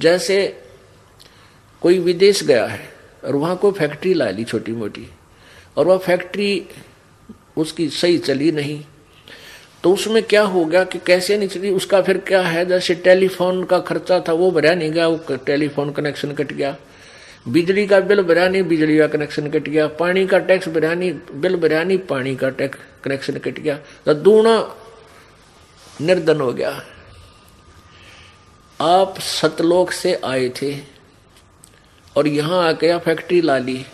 जैसे कोई विदेश गया है और वहाँ कोई फैक्ट्री ला ली छोटी मोटी, और वह फैक्ट्री उसकी सही चली नहीं, तो उसमें क्या हो गया कि कैसे नहीं चली, उसका फिर क्या है, जैसे टेलीफोन का खर्चा था वो भरा नहीं गया, वो टेलीफोन कनेक्शन कट गया, बिजली का बिल भरा नहीं, बिजली का कनेक्शन कट गया, पानी का टैक्स भरा नहीं, बिल भरा नहीं, पानी का टैक्स कनेक्शन कट गया, तो दूना निर्धन हो गया। आप सतलोक से आए थे और यहाँ आके फैक्ट्री ला ली,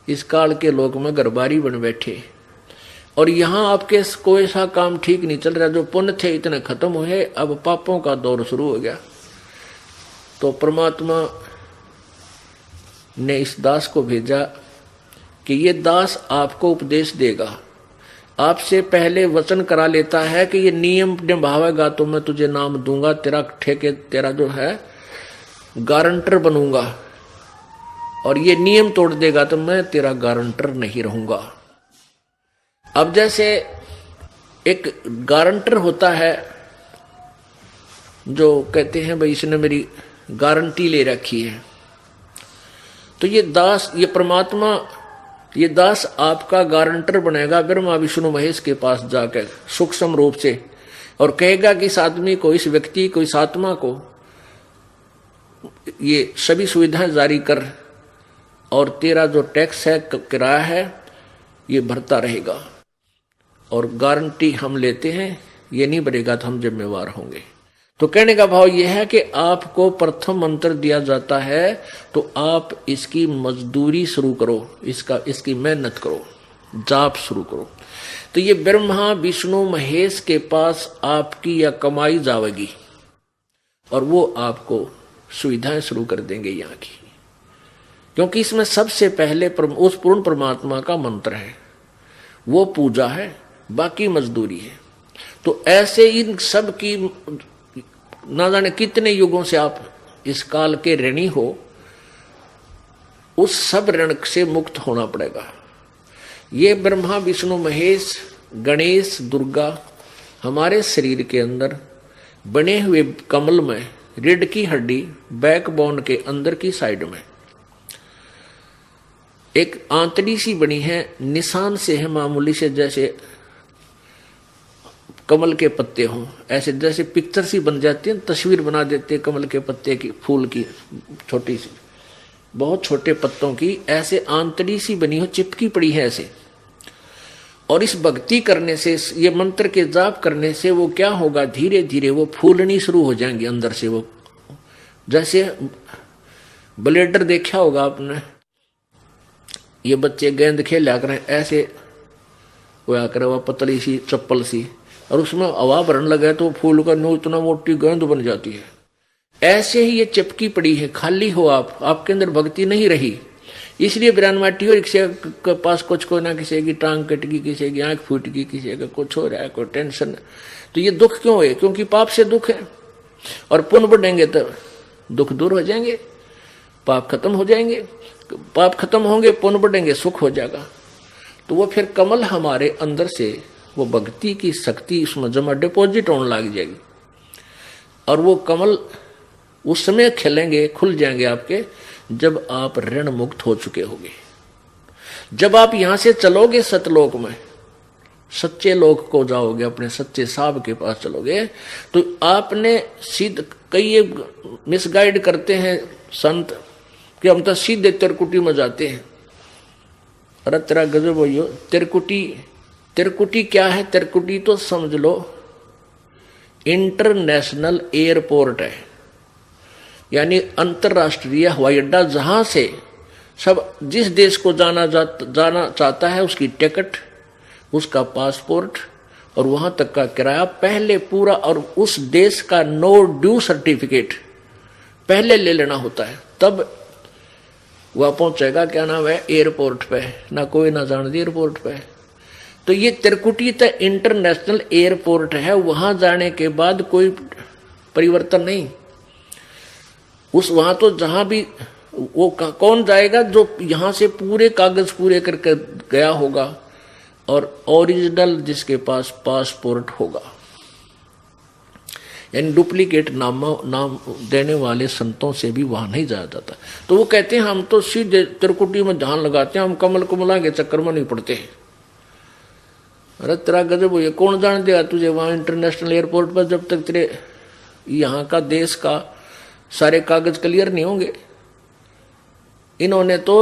इस काल के लोक में घरबारी बन बैठे, और यहाँ आपके कोई सा काम ठीक नहीं चल रहा, जो पुण्य थे इतने खत्म हुए, अब पापों का दौर शुरू हो गया। तो परमात्मा ने इस दास को भेजा कि ये दास आपको उपदेश देगा, आपसे पहले वचन करा लेता है कि ये नियम निभावेगा तो मैं तुझे नाम दूंगा, तेरा ठेके, तेरा जो है गारंटर बनूंगा, और ये नियम तोड़ देगा तो मैं तेरा गारंटर नहीं रहूंगा। अब जैसे एक गारंटर होता है जो कहते हैं भाई इसने मेरी गारंटी ले रखी है, तो ये दास, ये परमात्मा, ये दास आपका गारंटर बनेगा ब्रह्मा विष्णु महेश के पास जाकर सूक्ष्म रूप से, और कहेगा कि इस आदमी को, इस व्यक्ति को, इस आत्मा को ये सभी सुविधाएं जारी कर, और तेरा जो टैक्स है, किराया है, ये भरता रहेगा, और गारंटी हम लेते हैं, ये नहीं भरेगा तो हम जिम्मेवार होंगे। तो कहने का भाव यह है कि आपको प्रथम मंत्र दिया जाता है तो आप इसकी मजदूरी शुरू करो, इसकी मेहनत करो, जाप शुरू करो। तो ये ब्रह्मा विष्णु महेश के पास आपकी या कमाई जावेगी, और वो आपको सुविधाएं शुरू कर देंगे यहाँ की, क्योंकि इसमें सबसे पहले उस पूर्ण परमात्मा का मंत्र है, वो पूजा है, बाकी मजदूरी है। तो ऐसे इन सब की ना जाने कितने युगों से आप इस काल के ऋणी हो, उस सब ऋण से मुक्त होना पड़ेगा। ये ब्रह्मा विष्णु महेश गणेश दुर्गा हमारे शरीर के अंदर बने हुए कमल में, रीढ़ की हड्डी बैकबोन के अंदर की साइड में एक आंतड़ी सी बनी है, निशान से है मामूली से, जैसे कमल के पत्ते हों, ऐसे जैसे पिक्चर सी बन जाती है, तस्वीर बना देते हैं कमल के पत्ते की, फूल की, छोटी सी, बहुत छोटे पत्तों की, ऐसे आंतड़ी सी बनी हो, चिपकी पड़ी है ऐसे। और इस भक्ति करने से, ये मंत्र के जाप करने से वो क्या होगा, धीरे धीरे वो फूलनी शुरू हो जाएंगी अंदर से। वो जैसे ब्लेडर देखा होगा आपने, ये बच्चे गेंद खेला करें, ऐसे वो आकर वह पतली सी चप्पल सी, और उसमें हवा भरने लगा तो फूल का नो इतना मोटी गेंद बन जाती है। ऐसे ही ये चिपकी पड़ी है, खाली हो आप, आपके अंदर भक्ति नहीं रही, इसलिए बिरानवाटी हो, किसी के पास कुछ को ना, किसी की टांग कट गई, किसी की आंख फूट गई, किसी का कुछ हो रहा है, कोई टेंशन। तो ये दुख क्यों है? क्योंकि पाप से दुख है, और पुण्य बढ़ेंगे तो दुख दूर हो जाएंगे, पाप खत्म हो जाएंगे, पाप खत्म होंगे, पुण्य बढ़ेंगे, सुख हो जाएगा। तो वो फिर कमल हमारे अंदर से वो भक्ति की शक्ति उसमें जमा डिपॉजिट होने लग जाएगी, और वो कमल उस समय खिलेंगे, खुल जाएंगे आपके, जब आप ऋण मुक्त हो चुके होंगे। जब आप यहां से चलोगे सतलोक में, सच्चे लोक को जाओगे, अपने सच्चे साहब के पास चलोगे, तो आपने सीध, कई मिसगाइड करते हैं संत कि हम तो सीधे तिरकुटी में जाते हैं। अरे तेरा गजब हो, तिरकुटी क्या है? तिरकुटी तो समझ लो इंटरनेशनल एयरपोर्ट है, यानी अंतरराष्ट्रीय हवाई अड्डा, जहां से सब जिस देश को जाना चाहता है उसकी टिकट, उसका पासपोर्ट और वहां तक का किराया पहले पूरा, और उस देश का नो ड्यू सर्टिफिकेट पहले ले लेना होता है, तब वह पहुंचेगा, क्या नाम है, एयरपोर्ट पे। ना कोई ना जान दी एयरपोर्ट पे। तो ये तिरकुटी तो इंटरनेशनल एयरपोर्ट है, वहां जाने के बाद कोई परिवर्तन नहीं। उस वहां तो जहां भी वो कौन जाएगा, जो यहां से पूरे कागज पूरे करके गया होगा, और ओरिजिनल जिसके पास पासपोर्ट होगा। यानी डुप्लीकेट नाम देने वाले संतों से भी वहां नहीं जाया जाता। तो वो कहते हैं हम तो सीधे त्रिकुटी में ध्यान लगाते हैं, हम कमल कमला के चक्कर में नहीं पड़ते। अरे तेरा गजब हो, ये कौन जान देगा तुझे वहां इंटरनेशनल एयरपोर्ट पर जब तक तेरे यहाँ का देश का सारे कागज क्लियर नहीं होंगे। इन्होंने तो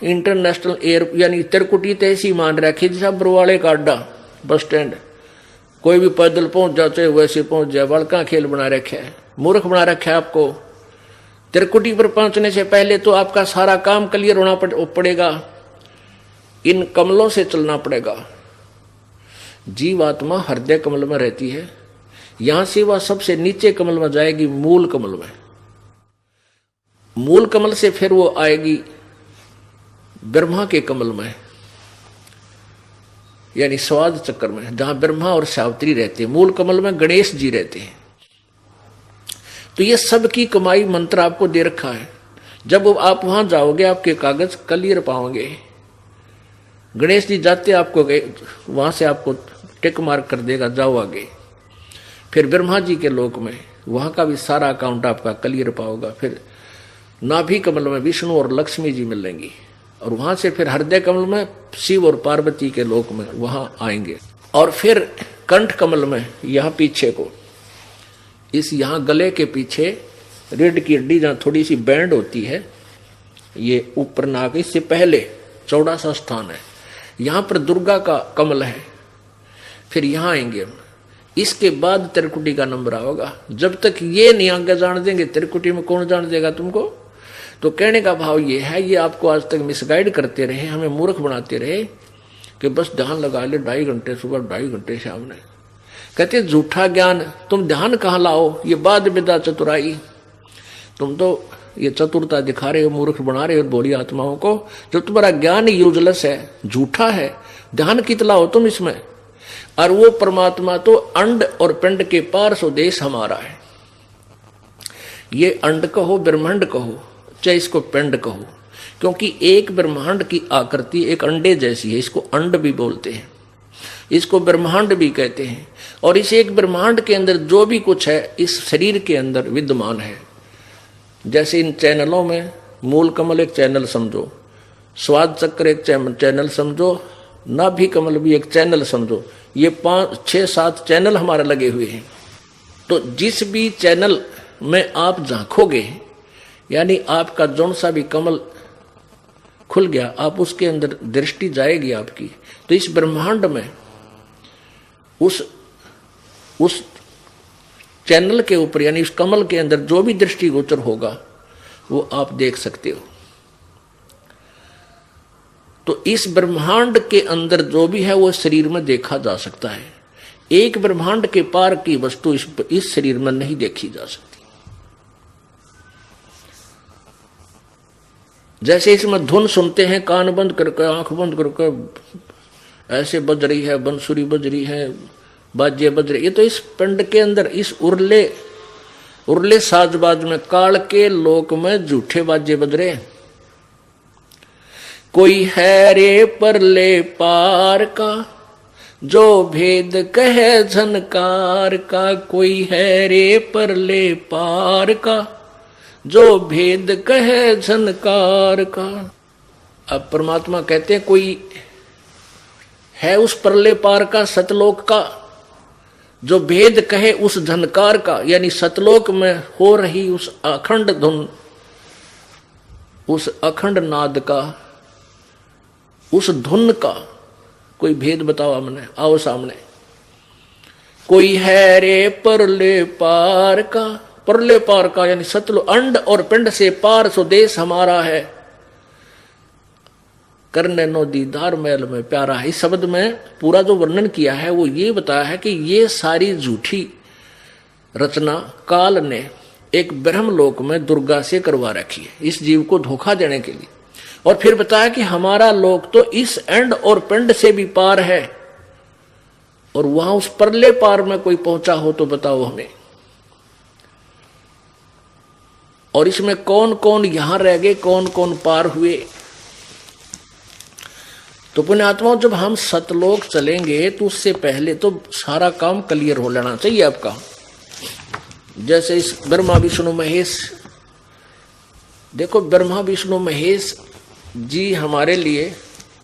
इंटरनेशनल एयर यानी त्रिकुटी तो ऐसी मान रखी जैसा बरवाड़े का अड्डा बस स्टैंड, कोई भी पैदल पहुंच जाते वैसे पहुंच जाए, बड़का खेल बना रखा है, मूर्ख बना रखा है आपको। त्रिकुटी पर पहुंचने से पहले तो आपका सारा काम क्लियर होना पड़ेगा, इन कमलों से चलना पड़ेगा। जीवात्मा हृदय कमल में रहती है, यहां से वह सबसे नीचे कमल में जाएगी मूल कमल में, मूल कमल से फिर वो आएगी ब्रह्मा के कमल में यानी स्वाद चक्र में, जहां ब्रह्मा और सावित्री रहते हैं। मूल कमल में गणेश जी रहते हैं। तो ये सब की कमाई मंत्र आपको दे रखा है। जब आप वहां जाओगे आपके कागज क्लियर पाओगे। गणेश जी जाते आपको वहां से आपको टिक मार्क कर देगा, जाओ आगे। फिर ब्रह्मा जी के लोक में वहां का भी सारा अकाउंट आपका क्लियर पाओगा। फिर नाभि कमल में विष्णु और लक्ष्मी जी मिलेंगी, और वहां से फिर हृदय कमल में शिव और पार्वती के लोक में वहां आएंगे। और फिर कंठ कमल में यहां पीछे को इस यहां गले के पीछे रीढ़ की हड्डी जहां थोड़ी सी बैंड होती है, ये ऊपर नाक, इससे पहले चौड़ा सा स्थान है, यहां पर दुर्गा का कमल है। फिर यहां आएंगे हम, इसके बाद त्रिकुटी का नंबर आओगा। जब तक ये नहीं आगे जान देंगे त्रिकुटी में कौन जान देगा तुमको। तो कहने का भाव ये है, ये आपको आज तक मिसगाइड करते रहे, हमें मूर्ख बनाते रहे कि बस ध्यान लगा ले 2.5 घंटे सुबह 2.5 घंटे शाम ने। कहते झूठा ज्ञान, तुम ध्यान कहाँ लाओ, ये बाद विदा चतुराई। तुम तो ये चतुरता दिखा रहे हो, मूर्ख बना रहे हो भोली आत्माओं को। जब तुम्हारा ज्ञान यूजलेस है, झूठा है, ध्यान कितना हो तुम इसमें। और वो परमात्मा तो अंड और पिंड के पार स्वदेश हमारा है। ये अंड कहो ब्रह्मांड कहो चाहे इसको पिंड कहो, क्योंकि एक ब्रह्मांड की आकृति एक अंडे जैसी है, इसको अंड भी बोलते हैं, इसको ब्रह्मांड भी कहते हैं। और इस एक ब्रह्मांड के अंदर जो भी कुछ है इस शरीर के अंदर विद्यमान है। जैसे इन चैनलों में मूल कमल एक चैनल समझो, स्वाद चक्र एक चैनल समझो, नाभि कमल भी एक चैनल समझो। ये 5, 6, 7 चैनल हमारे लगे हुए हैं। तो जिस भी चैनल में आप झांकोगे, यानी आपका जौन सा भी कमल खुल गया, आप उसके अंदर दृष्टि जाएगी आपकी। तो इस ब्रह्मांड में उस चैनल के ऊपर यानी उस कमल के अंदर जो भी दृष्टिगोचर होगा वो आप देख सकते हो। तो इस ब्रह्मांड के अंदर जो भी है वो शरीर में देखा जा सकता है। एक ब्रह्मांड के पार की वस्तु इस शरीर में नहीं देखी जा सकती। जैसे इसमें धुन सुनते हैं, कान बंद करके आंख बंद करके ऐसे बज रही है, बंसुरी बज रही है, बाजे बज रही, ये तो इस पिंड के अंदर इस उर्ले साजबाज में काल के लोक में झूठे बाजे बज रहे हैं। कोई है रे परले पार का जो भेद कहे झनकार का, कोई है रे परले पार का जो भेद कहे झनकार का। अब परमात्मा कहते हैं कोई है उस परले पार का, सतलोक का, जो भेद कहे उस झनकार का, यानी सतलोक में हो रही उस अखंड धुन, उस अखंड नाद का, उस धुन का कोई भेद बताओ हमने, आओ सामने। कोई है रे परले पार का, परले पार का यानी सतलो अंड और पिंड से पार स्वदेश हमारा है, करने नो दीदार मैल में प्यारा है। इस शब्द में पूरा जो वर्णन किया है वो ये बताया है कि ये सारी झूठी रचना काल ने एक ब्रह्मलोक में दुर्गा से करवा रखी है इस जीव को धोखा देने के लिए। और फिर बताया कि हमारा लोक तो इस एंड और पिंड से भी पार है, और वहां उस परले पार में कोई पहुंचा हो तो बताओ हमें। और इसमें कौन कौन यहां रह गए, कौन कौन पार हुए। तो पुण्यात्माओं, जब हम सतलोक चलेंगे तो उससे पहले तो सारा काम क्लियर हो लेना चाहिए आपका। जैसे इस ब्रह्मा विष्णु महेश, देखो ब्रह्मा विष्णु महेश जी हमारे लिए